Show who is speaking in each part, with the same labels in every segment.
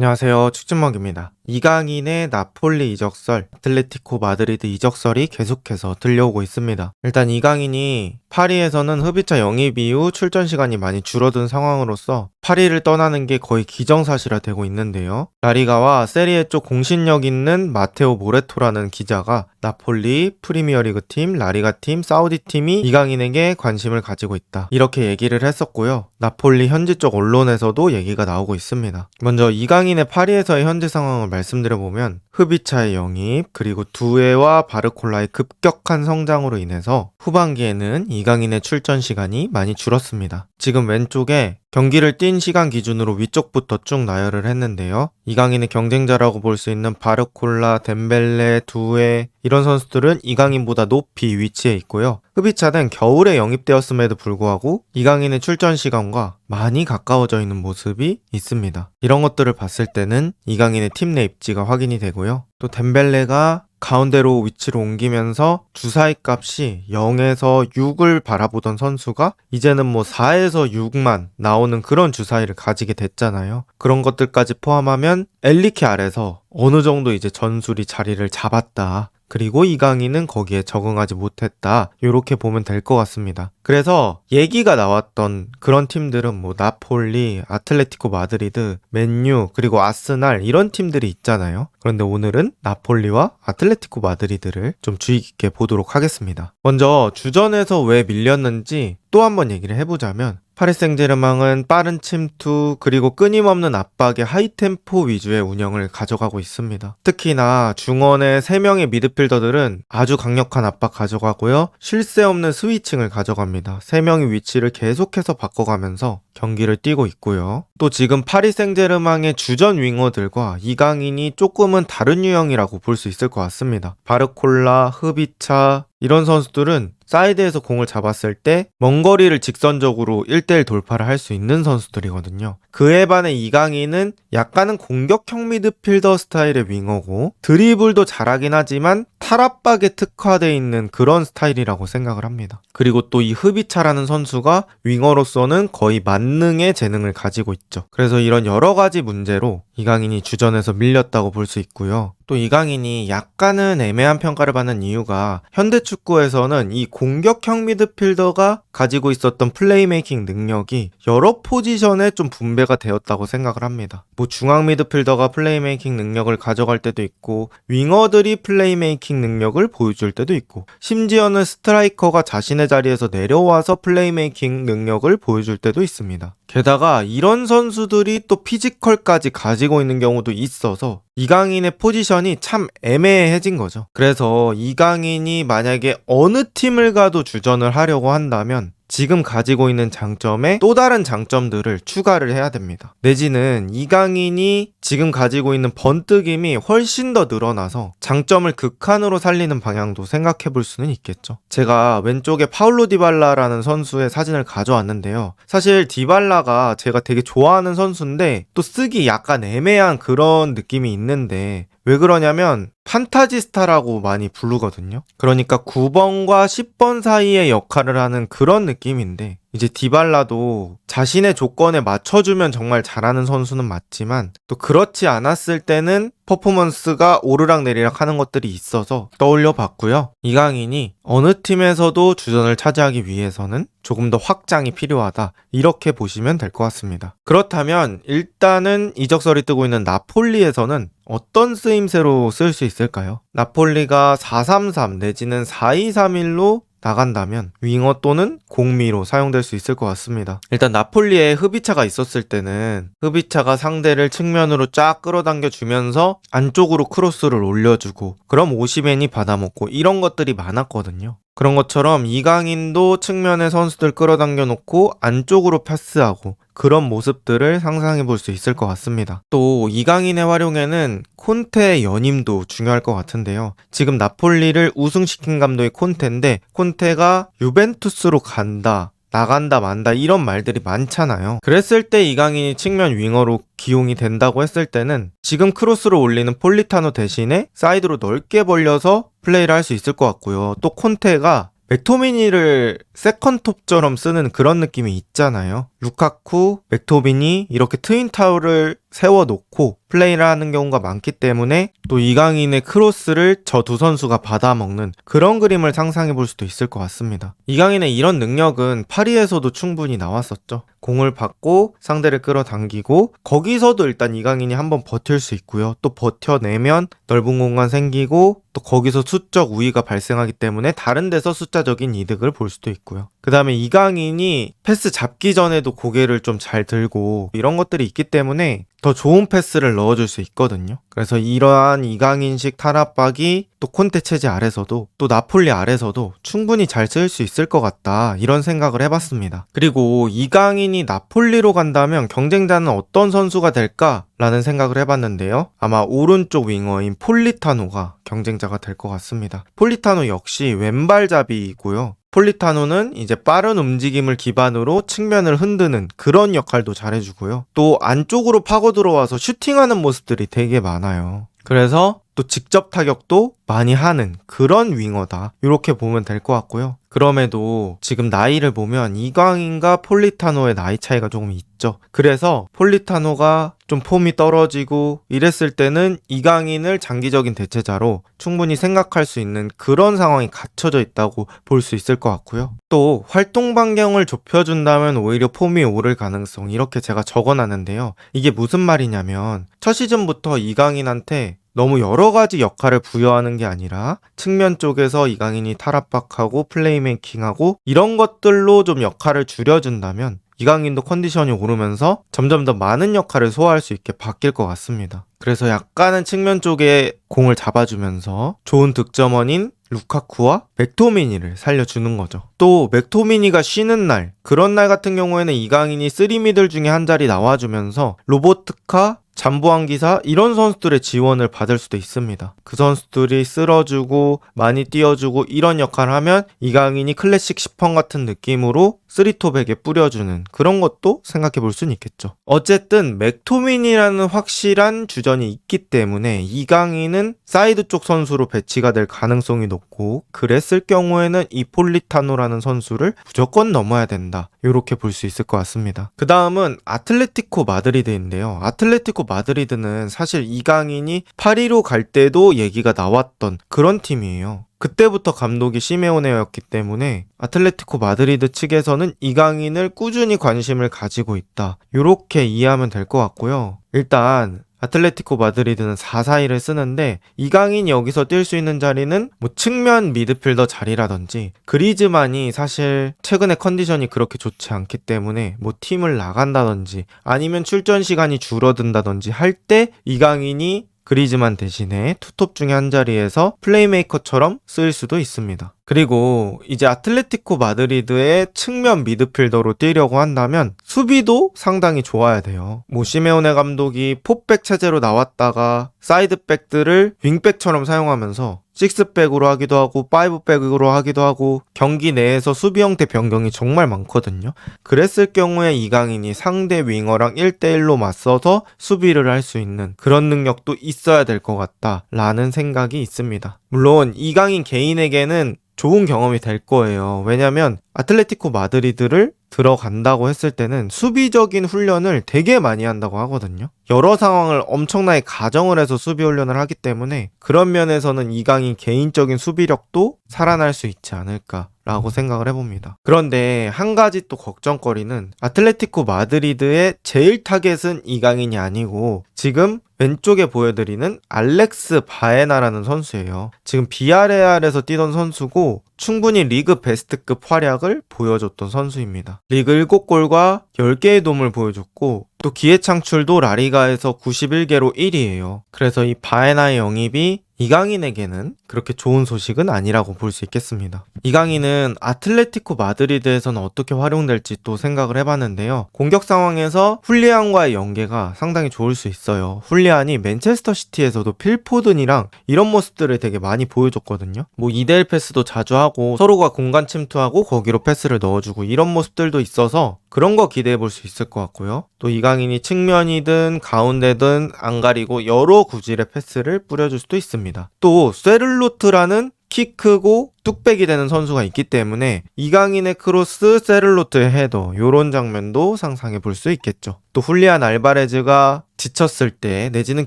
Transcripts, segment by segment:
Speaker 1: 안녕하세요. 축진먹입니다. 이강인의 나폴리 이적설, 아틀레티코 마드리드 이적설이 계속해서 들려오고 있습니다. 일단 이강인이 파리에서는 흡입차 영입 이후 출전 시간이 많이 줄어든 상황으로서 파리를 떠나는 게 거의 기정사실화되고 있는데요. 라리가와 세리에 쪽 공신력 있는 마테오 모레토라는 기자가 나폴리, 프리미어리그 팀, 라리가 팀, 사우디 팀이 이강인에게 관심을 가지고 있다, 이렇게 얘기를 했었고요. 나폴리 현지 쪽 언론에서도 얘기가 나오고 있습니다. 먼저 이강인의 파리에서의 현재 상황을 말씀드려보면 흡입차의 영입, 그리고 두에와 바르콜라의 급격한 성장으로 인해서 후반기에는 이강인의 출전 시간이 많이 줄었습니다. 지금 왼쪽에 경기를 뛴 시간 기준으로 위쪽부터 쭉 나열을 했는데요. 이강인의 경쟁자라고 볼 수 있는 바르콜라, 덴벨레, 두에 이런 선수들은 이강인보다 높이 위치해 있고요. 흡입차는 겨울에 영입되었음에도 불구하고 이강인의 출전 시간과 많이 가까워져 있는 모습이 있습니다. 이런 것들을 봤을 때는 이강인의 팀 내 입지가 확인이 되고요. 또 덴벨레가 가운데로 위치를 옮기면서 주사위 값이 0에서 6을 바라보던 선수가 이제는 4에서 6만 나오는 그런 주사위를 가지게 됐잖아요. 그런 것들까지 포함하면 엘리케 아래서 어느 정도 이제 전술이 자리를 잡았다, 그리고 이강인은 거기에 적응하지 못했다, 이렇게 보면 될 것 같습니다. 그래서 얘기가 나왔던 그런 팀들은 나폴리, 아틀레티코 마드리드, 맨유, 그리고 아스날 이런 팀들이 있잖아요. 그런데 오늘은 나폴리와 아틀레티코 마드리드를 좀 주의 깊게 보도록 하겠습니다. 먼저 주전에서 왜 밀렸는지 또 한번 얘기를 해보자면, 파리 생제르맹은 빠른 침투 그리고 끊임없는 압박의 하이템포 위주의 운영을 가져가고 있습니다. 특히나 중원의 3명의 미드필더들은 아주 강력한 압박 가져가고요. 쉴 새 없는 스위칭을 가져갑니다. 3명의 위치를 계속해서 바꿔가면서 경기를 뛰고 있고요. 또 지금 파리 생제르맹의 주전 윙어들과 이강인이 조금은 다른 유형이라고 볼 수 있을 것 같습니다. 바르콜라, 흡입차 이런 선수들은 사이드에서 공을 잡았을 때 먼 거리를 직선적으로 1대1 돌파를 할 수 있는 선수들이거든요. 그에 반해 이강인은 약간은 공격형 미드필더 스타일의 윙어고 드리블도 잘하긴 하지만 탈압박에 특화되어 있는 그런 스타일이라고 생각을 합니다. 그리고 또 이 흡입차라는 선수가 윙어로서는 거의 만능의 재능을 가지고 있죠. 그래서 이런 여러 가지 문제로 이강인이 주전에서 밀렸다고 볼 수 있고요. 또 이강인이 약간은 애매한 평가를 받는 이유가 현대축구에서는 이 공격형 미드필더가 가지고 있었던 플레이메이킹 능력이 여러 포지션에 좀 분배가 되었다고 생각을 합니다. 중앙 미드필더가 플레이메이킹 능력을 가져갈 때도 있고, 윙어들이 플레이메이킹 능력을 보여줄 때도 있고, 심지어는 스트라이커가 자신의 자리에서 내려와서 플레이메이킹 능력을 보여줄 때도 있습니다. 게다가 이런 선수들이 또 피지컬까지 가지고 있는 경우도 있어서 이강인의 포지션이 참 애매해진 거죠. 그래서 이강인이 만약에 어느 팀을 가도 주전을 하려고 한다면 지금 가지고 있는 장점에 또 다른 장점들을 추가를 해야 됩니다. 내지는 이강인이 지금 가지고 있는 번뜩임이 훨씬 더 늘어나서 장점을 극한으로 살리는 방향도 생각해 볼 수는 있겠죠. 제가 왼쪽에 파울로 디발라라는 선수의 사진을 가져왔는데요. 사실 디발라가 제가 되게 좋아하는 선수인데 또 쓰기 약간 애매한 그런 느낌이 있는데, 왜 그러냐면 판타지스타라고 많이 부르거든요. 그러니까 9번과 10번 사이의 역할을 하는 그런 느낌인데, 이제 디발라도 자신의 조건에 맞춰주면 정말 잘하는 선수는 맞지만 또 그렇지 않았을 때는 퍼포먼스가 오르락내리락 하는 것들이 있어서 떠올려 봤고요. 이강인이 어느 팀에서도 주전을 차지하기 위해서는 조금 더 확장이 필요하다, 이렇게 보시면 될 것 같습니다. 그렇다면 일단은 이적설이 뜨고 있는 나폴리에서는 어떤 쓰임새로 쓸 수 있을까요? 나폴리가 4-3-3 내지는 4-2-3-1로 나간다면 윙어 또는 공미로 사용될 수 있을 것 같습니다. 일단 나폴리에 흡입차가 있었을 때는 흡입차가 상대를 측면으로 쫙 끌어당겨 주면서 안쪽으로 크로스를 올려주고, 그럼 오시멘이 받아먹고 이런 것들이 많았거든요. 그런 것처럼 이강인도 측면에 선수들 끌어당겨 놓고 안쪽으로 패스하고 그런 모습들을 상상해 볼 수 있을 것 같습니다. 또 이강인의 활용에는 콘테의 연임도 중요할 것 같은데요. 지금 나폴리를 우승시킨 감독이 콘테인데 콘테가 유벤투스로 간다, 나간다 만다 이런 말들이 많잖아요. 그랬을 때 이강인이 측면 윙어로 기용이 된다고 했을 때는 지금 크로스를 올리는 폴리타노 대신에 사이드로 넓게 벌려서 플레이를 할 수 있을 것 같고요. 또 콘테가 맥토미니를 세컨톱처럼 쓰는 그런 느낌이 있잖아요. 루카쿠, 맥토미니 이렇게 트윈타워를 세워놓고 플레이를 하는 경우가 많기 때문에 또 이강인의 크로스를 저 두 선수가 받아먹는 그런 그림을 상상해 볼 수도 있을 것 같습니다. 이강인의 이런 능력은 파리에서도 충분히 나왔었죠. 공을 받고 상대를 끌어당기고 거기서도 일단 이강인이 한번 버틸 수 있고요. 또 버텨내면 넓은 공간 생기고 또 거기서 수적 우위가 발생하기 때문에 다른 데서 숫자적인 이득을 볼 수도 있고요. 그 다음에 이강인이 패스 잡기 전에도 고개를 좀 잘 들고 이런 것들이 있기 때문에 더 좋은 패스를 넣어줄 수 있거든요. 그래서 이러한 이강인식 탈압박이 또 콘테 체제 아래서도 또 나폴리 아래서도 충분히 잘 쓰일 수 있을 것 같다 이런 생각을 해봤습니다. 그리고 이강인이 나폴리로 간다면 경쟁자는 어떤 선수가 될까? 라는 생각을 해봤는데요. 아마 오른쪽 윙어인 폴리타노가 경쟁자가 될 것 같습니다. 폴리타노 역시 왼발잡이이고요. 폴리타노는 이제 빠른 움직임을 기반으로 측면을 흔드는 그런 역할도 잘해주고요. 또 안쪽으로 파고 들어와서 슈팅하는 모습들이 되게 많아요. 그래서 또 직접 타격도 많이 하는 그런 윙어다. 이렇게 보면 될 것 같고요. 그럼에도 지금 나이를 보면 이강인과 폴리타노의 나이 차이가 조금 있죠. 그래서 폴리타노가 좀 폼이 떨어지고 이랬을 때는 이강인을 장기적인 대체자로 충분히 생각할 수 있는 그런 상황이 갖춰져 있다고 볼 수 있을 것 같고요. 또 활동 반경을 좁혀준다면 오히려 폼이 오를 가능성 이렇게 제가 적어놨는데요. 이게 무슨 말이냐면 첫 시즌부터 이강인한테 너무 여러 가지 역할을 부여하는 게 아니라 측면 쪽에서 이강인이 탈압박하고 플레이메이킹하고 이런 것들로 좀 역할을 줄여준다면 이강인도 컨디션이 오르면서 점점 더 많은 역할을 소화할 수 있게 바뀔 것 같습니다. 그래서 약간은 측면 쪽에 공을 잡아주면서 좋은 득점원인 루카쿠와 맥토미니를 살려주는 거죠. 또 맥토미니가 쉬는 날, 그런 날 같은 경우에는 이강인이 3미들 중에 한 자리 나와주면서 로보트카, 잠보안 기사 이런 선수들의 지원을 받을 수도 있습니다. 그 선수들이 쓸어주고 많이 띄워주고 이런 역할을 하면 이강인이 클래식 10번 같은 느낌으로 3톱에게 뿌려주는 그런 것도 생각해 볼 수는 있겠죠. 어쨌든 맥토민이라는 확실한 주전이 있기 때문에 이강인은 사이드 쪽 선수로 배치가 될 가능성이 높고 그랬을 경우에는 이 폴리타노라는 선수를 무조건 넘어야 된다. 이렇게 볼 수 있을 것 같습니다. 그 다음은 아틀레티코 마드리드인데요. 아틀레티코 마드리드는 사실 이강인이 파리로 갈 때도 얘기가 나왔던 그런 팀이에요. 그때부터 감독이 시메오네였기 때문에 아틀레티코 마드리드 측에서는 이강인을 꾸준히 관심을 가지고 있다. 이렇게 이해하면 될 것 같고요. 일단 아틀레티코 마드리드는 4-4-2를 쓰는데 이강인이 여기서 뛸 수 있는 자리는 뭐 측면 미드필더 자리라든지 그리즈만이 사실 최근에 컨디션이 그렇게 좋지 않기 때문에 뭐 팀을 나간다든지 아니면 출전 시간이 줄어든다든지 할 때 이강인이 그리즈만 대신에 투톱 중에 한 자리에서 플레이메이커처럼 쓰일 수도 있습니다. 그리고 이제 아틀레티코 마드리드의 측면 미드필더로 뛰려고 한다면 수비도 상당히 좋아야 돼요. 뭐 시메오네 감독이 포백 체제로 나왔다가 사이드백들을 윙백처럼 사용하면서 6백으로 하기도 하고 5백으로 하기도 하고 경기 내에서 수비 형태 변경이 정말 많거든요. 그랬을 경우에 이강인이 상대 윙어랑 1대1로 맞서서 수비를 할 수 있는 그런 능력도 있어야 될 것 같다라는 생각이 있습니다. 물론 이강인 개인에게는 좋은 경험이 될 거예요. 왜냐면 아틀레티코 마드리드를 들어간다고 했을 때는 수비적인 훈련을 되게 많이 한다고 하거든요. 여러 상황을 엄청나게 가정을 해서 수비 훈련을 하기 때문에 그런 면에서는 이강인 개인적인 수비력도 살아날 수 있지 않을까라고 생각을 해봅니다. 그런데 한 가지 또 걱정거리는 아틀레티코 마드리드의 제일 타겟은 이강인이 아니고 지금 왼쪽에 보여드리는 알렉스 바에나라는 선수예요. 지금 비아레알에서 뛰던 선수고 충분히 리그 베스트급 활약을 보여줬던 선수입니다. 리그 7골과 10개의 도움을 보여줬고 또 기회 창출도 라리가에서 91개로 1위예요. 그래서 이 바에나의 영입이 이강인에게는 그렇게 좋은 소식은 아니라고 볼 수 있겠습니다. 이강인은 아틀레티코 마드리드에서는 어떻게 활용될지 또 생각을 해봤는데요. 공격 상황에서 훌리안과의 연계가 상당히 좋을 수 있어요. 훌리안이 맨체스터 시티에서도 필포든이랑 이런 모습들을 되게 많이 보여줬거든요. 뭐 2대1 패스도 자주 하고 서로가 공간 침투하고 거기로 패스를 넣어주고 이런 모습들도 있어서 그런 거 기대해 볼 수 있을 것 같고요. 또 이강인이 측면이든 가운데든 안 가리고 여러 구질의 패스를 뿌려줄 수도 있습니다. 또 쇠를로트라는 키 크고 뚝배기 되는 선수가 있기 때문에 이강인의 크로스, 세를로트의 헤더 요런 장면도 상상해 볼 수 있겠죠. 또 훌리안 알바레즈가 지쳤을 때 내지는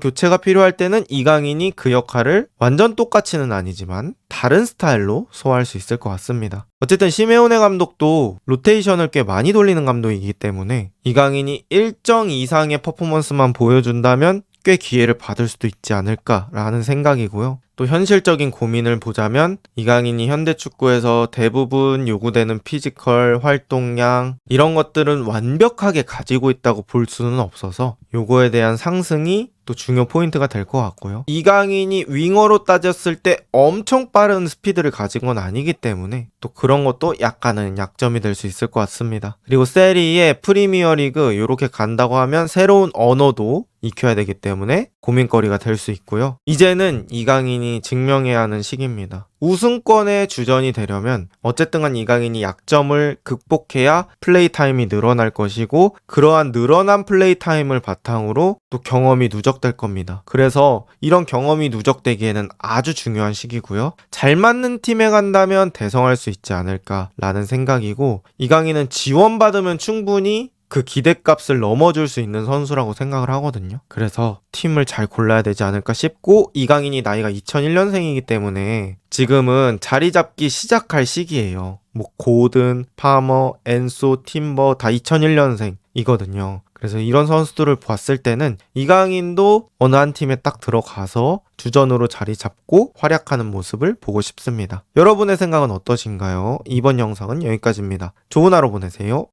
Speaker 1: 교체가 필요할 때는 이강인이 그 역할을 완전 똑같이는 아니지만 다른 스타일로 소화할 수 있을 것 같습니다. 어쨌든 시메오네 감독도 로테이션을 꽤 많이 돌리는 감독이기 때문에 이강인이 일정 이상의 퍼포먼스만 보여준다면 꽤 기회를 받을 수도 있지 않을까라는 생각이고요. 또 현실적인 고민을 보자면 이강인이 현대축구에서 대부분 요구되는 피지컬, 활동량 이런 것들은 완벽하게 가지고 있다고 볼 수는 없어서 요거에 대한 상승이 또 중요 포인트가 될 것 같고요. 이강인이 윙어로 따졌을 때 엄청 빠른 스피드를 가진 건 아니기 때문에 또 그런 것도 약간은 약점이 될 수 있을 것 같습니다. 그리고 세리에 프리미어리그 이렇게 간다고 하면 새로운 언어도 익혀야 되기 때문에 고민거리가 될 수 있고요. 이제는 이강인이 증명해야 하는 시기입니다. 우승권에 주전이 되려면 어쨌든 간 이강인이 약점을 극복해야 플레이 타임이 늘어날 것이고 그러한 늘어난 플레이 타임을 바탕으로 또 경험이 누적될 겁니다. 그래서 이런 경험이 누적되기에는 아주 중요한 시기고요. 잘 맞는 팀에 간다면 대성할 수 있지 않을까라는 생각이고 이강인은 지원받으면 충분히 그 기대값을 넘어줄 수 있는 선수라고 생각을 하거든요. 그래서 팀을 잘 골라야 되지 않을까 싶고 이강인이 나이가 2001년생이기 때문에 지금은 자리 잡기 시작할 시기예요. 뭐 고든, 파머, 엔소, 팀버 다 2001년생이거든요. 그래서 이런 선수들을 봤을 때는 이강인도 어느 한 팀에 딱 들어가서 주전으로 자리 잡고 활약하는 모습을 보고 싶습니다. 여러분의 생각은 어떠신가요? 이번 영상은 여기까지입니다. 좋은 하루 보내세요.